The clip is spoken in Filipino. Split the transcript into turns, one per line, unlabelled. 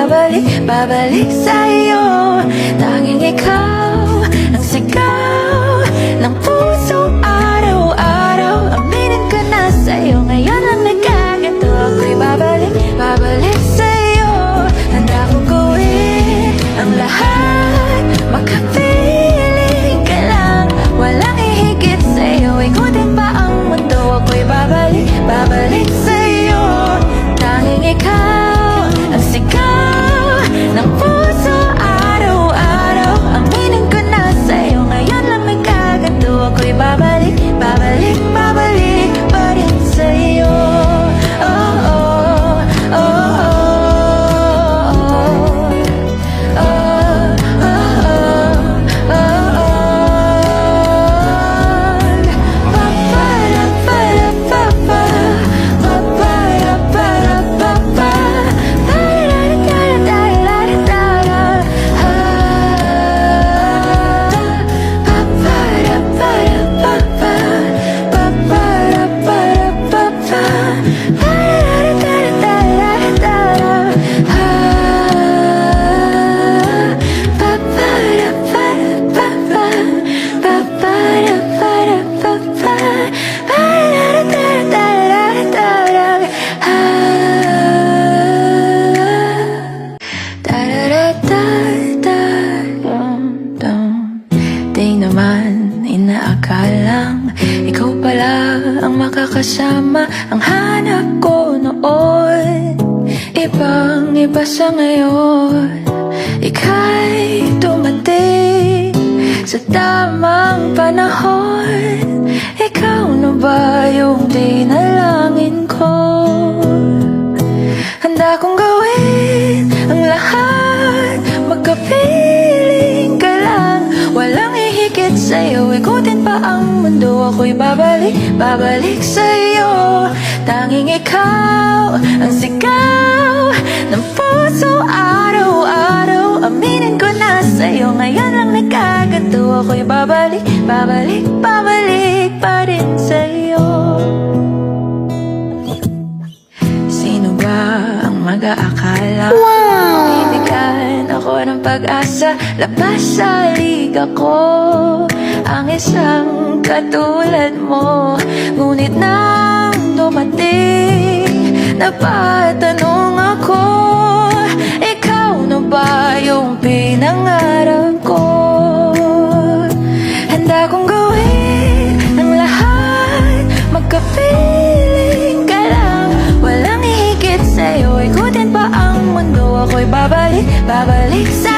babalik, babalik sa'yo. Tanging ikaw ang sigaw ng puso araw-araw. Aminin ko na sa'yo, ngayon lang nagkaganto. Ako'y babalik, babalik sa'yo. Handa kong gawin ang lahat, makapiling ka lang. Walang ihigit sa'yo, ikutin pa ang mundo. Ako'y babalik, babalik sa'yo. Tanging ikaw ang sigaw ng puso araw-araw. Aminin ko na sa'yo, ngayon lang nagkaganto. Ako'y babalik, babalik, babalik pa rin sa'yo. Oh, oh, oh, oh, oh, oh, oh, oh, oh. Pa-pa-ra-pa-ra-pa-pa, pa-pa-ra-pa-ra-pa-pa, pa-ra-ra-ra-ra-ra-ra-ra. Pa-pa-ra-pa-ra-pa-pa, pa-pa-ra-pa-ra-pa-pa, di naman inaakalang ikaw pala ang makakasama ang hanap ko noon. Ibang iba sa ngayon, ika'y dumating sa tamang panahon. Ikaw na ba yung dinalangin ko? Handa kong gawin ang lahat, magkapiling ka lang. Walang ihigit sa'yo, ikutin pa ang mundo. Ako'y babalik, babalik sa'yo. Tanging ikaw ang sigaw ng puso araw-araw. Aminin ko na sa'yo, ngayon lang nagkaganto. Ako'y babalik, babalik, babalik pa rin sa'yo. Sino ba ang mag-aakala? Bibigyan ako ng pag-asa, labas sa liga ko ang isang katulad mo. Ngunit nang dumating, napatanong ako, ikaw na ba yung pinangarap ko? Handa kong gawin ang lahat, magkapiling ka lang. Walang ihigit sa'yo, ikutin pa ang mundo. Ako'y babalik, babalik sa'yo.